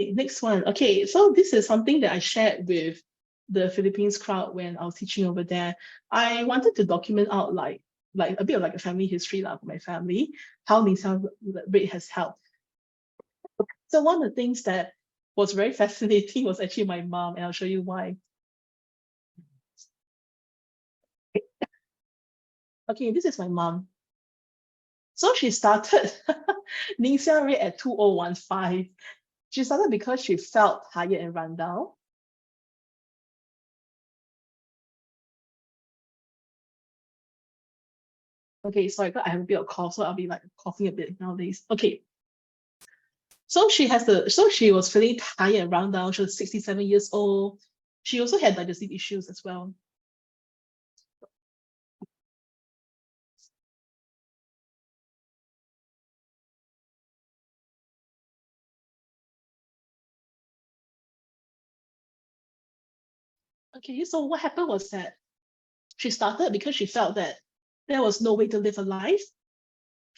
Okay, next one. Okay, so this is something that I shared with the Philippines crowd when I was teaching over there. I wanted to document out like a bit of like a family history for my family, how Ningxia Red has helped. So one of the things that was very fascinating was actually my mom, and I'll show you why. Okay, this is my mom. So she started Ningxia Red at 2015. She started because she felt tired and run down. Okay, sorry, but I have a bit of cough, so I'll be like coughing a bit nowadays. Okay. So she was feeling tired and run down. She was 67 years old. She also had digestive issues as well. Okay, so what happened was that she started because she felt that there was no way to live a life.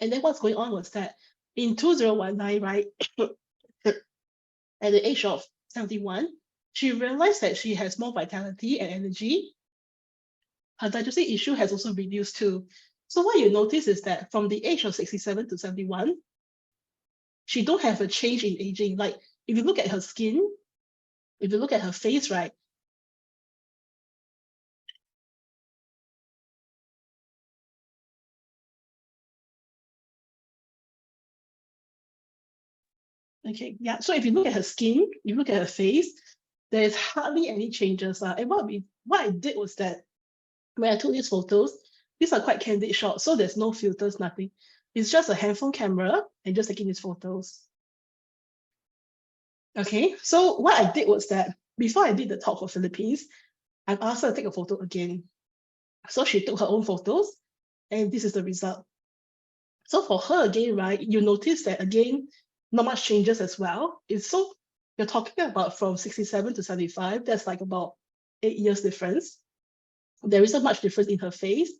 And then what's going on was that in 2019, right, at the age of 71, she realized that she has more vitality and energy. Her digestive issue has also reduced too. So what you notice is that from the age of 67 to 71, she don't have a change in aging. Like if you look at her skin, if you look at her face, right? Okay, yeah. So if you look at her skin, you look at her face, there's hardly any changes. And what I did was that when I took these photos, these are quite candid shots, so there's no filters, nothing. It's just a handphone camera and just taking these photos. Okay, so what I did was that before I did the talk for Philippines, I asked her to take a photo again. So she took her own photos, and this is the result. So for her again, right, you notice that again, not much changes as well. It's so you're talking about from 67 to 75, that's like about 8 years difference. There isn't much difference in her face.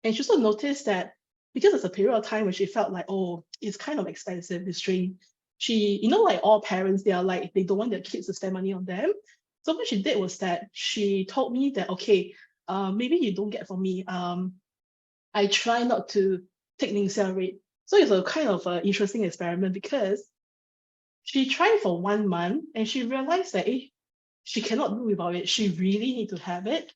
And she also noticed that because it's a period of time when she felt like, oh, it's kind of expensive, this drink. She, like all parents, they are like, they don't want their kids to spend money on them. So what she did was that she told me that, okay, maybe you don't get from me. I try not to take Ningxia Red. So it's a kind of an interesting experiment because she tried for 1 month and she realized that she cannot do without it. She really need to have it.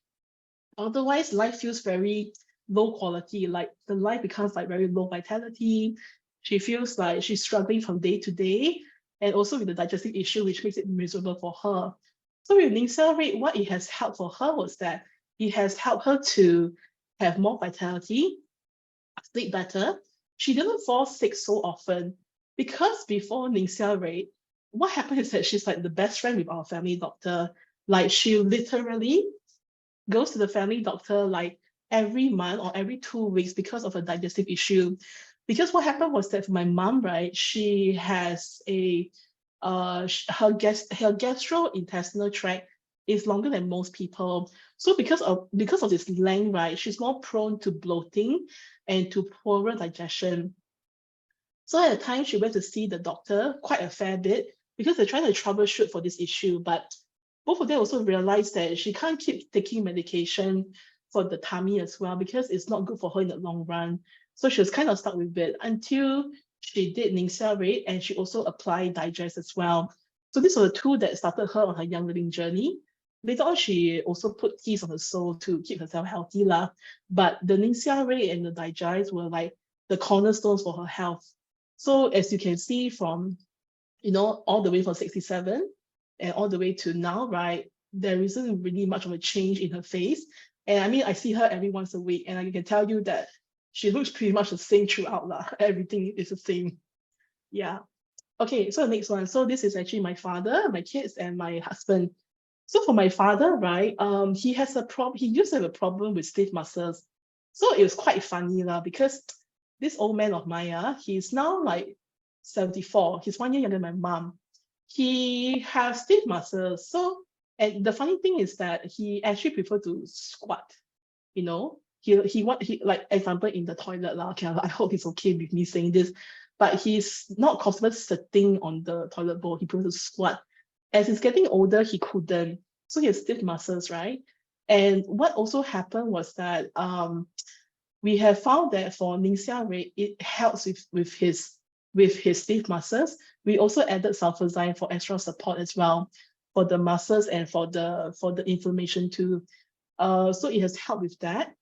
Otherwise, life feels very low quality. Like the life becomes like very low vitality. She feels like she's struggling from day to day, and also with the digestive issue, which makes it miserable for her. So with Ningxia Red, what it has helped for her was that it has helped her to have more vitality, sleep better. She didn't fall sick so often because before Ningxia Red, what happened is that she's like the best friend with our family doctor. Like she literally goes to the family doctor like every month or every 2 weeks because of a digestive issue. Because what happened was that for my mom, right, she has her gastrointestinal tract is longer than most people. So because of this length, right, she's more prone to bloating and to poorer digestion. So at the time she went to see the doctor quite a fair bit because they're trying to troubleshoot for this issue, but both of them also realized that she can't keep taking medication for the tummy as well because it's not good for her in the long run. So she was kind of stuck with it until she did Ningxia Red and she also applied Digest as well. So these were the two that started her on her young living journey. Later on, she also put teas on her soul to keep herself healthy lah. But the Ningxia Red and the Digest were like the cornerstones for her health. So as you can see from, all the way from 67 and all the way to now, right, there isn't really much of a change in her face. And I mean, I see her every once a week, and I can tell you that she looks pretty much the same throughout lah. Everything is the same. Yeah. Okay, so the next one. So this is actually my father, my kids, and my husband. So for my father, right, he used to have a problem with stiff muscles. So it was quite funny lah, because this old man of mine, he's now like 74. He's 1 year younger than my mom. He has stiff muscles. So, and the funny thing is that he actually prefer to squat, you know. He like example in the toilet lah. Okay, I hope he's okay with me saying this, but he's not comfortable sitting on the toilet bowl. He prefers to squat. As he's getting older, he couldn't. So he has stiff muscles, right? And what also happened was that we have found that for Ningxia Red, it helps with his stiff muscles. We also added sulfazine for extra support as well for the muscles and for the inflammation too. So it has helped with that.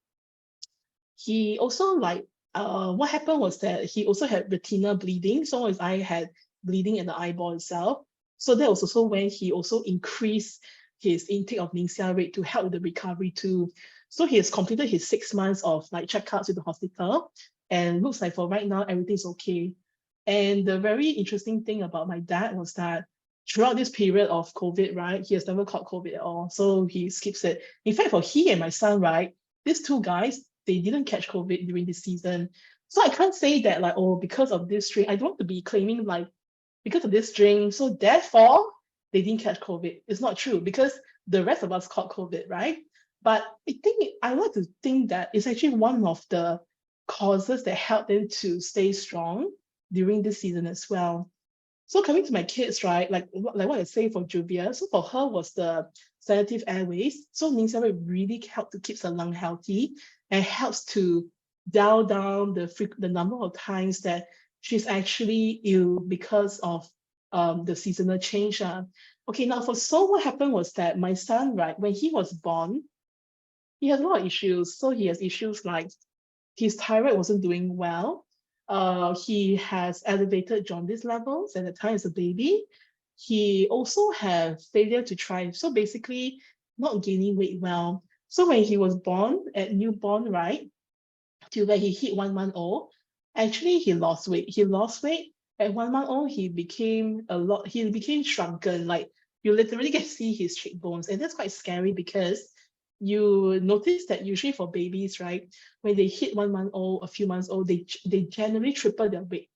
He also what happened was that he also had retinal bleeding. So his eye had bleeding in the eyeball itself. So that was also when he also increased his intake of Ningxia Red to help with the recovery too. So he has completed his 6 months of checkups with the hospital, and looks like for right now everything's okay. And the very interesting thing about my dad was that throughout this period of COVID, right, he has never caught COVID at all. So he skips it. In fact, for he and my son, right, these two guys, they didn't catch COVID during this season. So I can't say that because of this strain, I don't want to be claiming because of this strain, so therefore they didn't catch COVID. It's not true because the rest of us caught COVID, right? But I like to think that it's actually one of the causes that helped them to stay strong during this season as well. So coming to my kids, right, like what I say for Juvia, so for her was the sedative airways. So Ningxia Red really helped to keep her lung healthy and helps to dial down the number of times that she's actually ill because of the seasonal change. Okay, now for Sol, what happened was that my son, right, when he was born, he has a lot of issues. So he has issues like his thyroid wasn't doing well. He has elevated jaundice levels at the time as a baby. He also had failure to thrive. So basically, not gaining weight well. So when he was born at newborn, right, till when he hit 1 month old, actually he lost weight. He lost weight at 1 month old. He became shrunken. Like you literally can see his cheekbones, and that's quite scary because you notice that usually for babies, right, when they hit 1 month old, a few months old, they generally triple their weight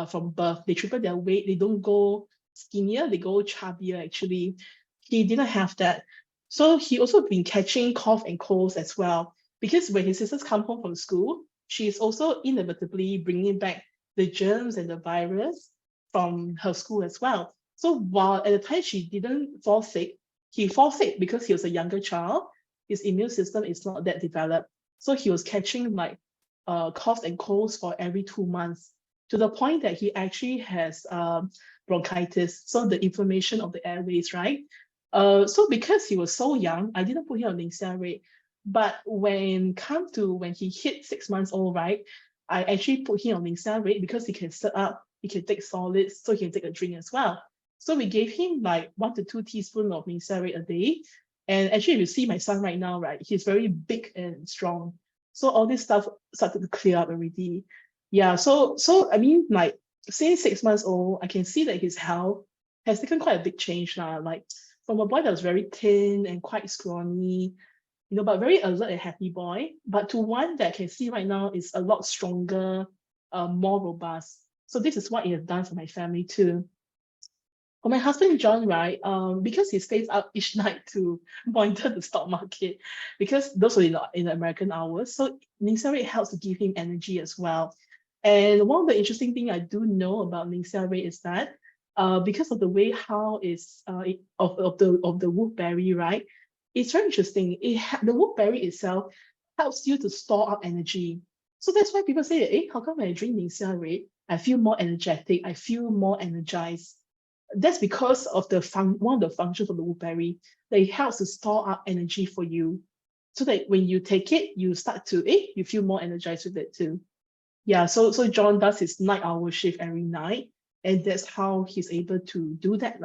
from birth. They triple their weight. They don't go skinnier, they go chubbier actually. He didn't have that. So he also been catching cough and colds as well, because when his sisters come home from school, she's also inevitably bringing back the germs and the virus from her school as well. So while at the time she didn't fall sick, he fall sick because he was a younger child. His immune system is not that developed. So he was catching coughs and colds for every 2 months, to the point that he actually has bronchitis, so the inflammation of the airways, right? So because he was so young, I didn't put him on Ningxia Red. But when he hit 6 months old, right, I actually put him on Ningxia Red because he can sit up, he can take solids, so he can take a drink as well. So we gave him 1 to 2 teaspoons of Ningxia Red a day. And actually, if you see my son right now, right, he's very big and strong. So all this stuff started to clear up already. Yeah, so I mean, since 6 months old, I can see that his health has taken quite a big change now. Like from a boy that was very thin and quite scrawny, but very alert and happy boy, but to one that I can see right now is a lot stronger, more robust. So this is what it has done for my family too. For my husband John, right, because he stays up each night to monitor the stock market, because those were in the American hours, so Ningxia Red helps to give him energy as well. And one of the interesting things I do know about Ningxia Red is that because of the way how of the wolfberry, right, it's very interesting. The wolfberry itself helps you to store up energy. So that's why people say, how come when I drink Ningxia Red, I feel more energetic, I feel more energized. That's because of one of the functions of the wolfberry, that it helps to store up energy for you, so that when you take it, you start to you feel more energized with it too. Yeah, so John does his night hour shift every night, and that's how he's able to do that.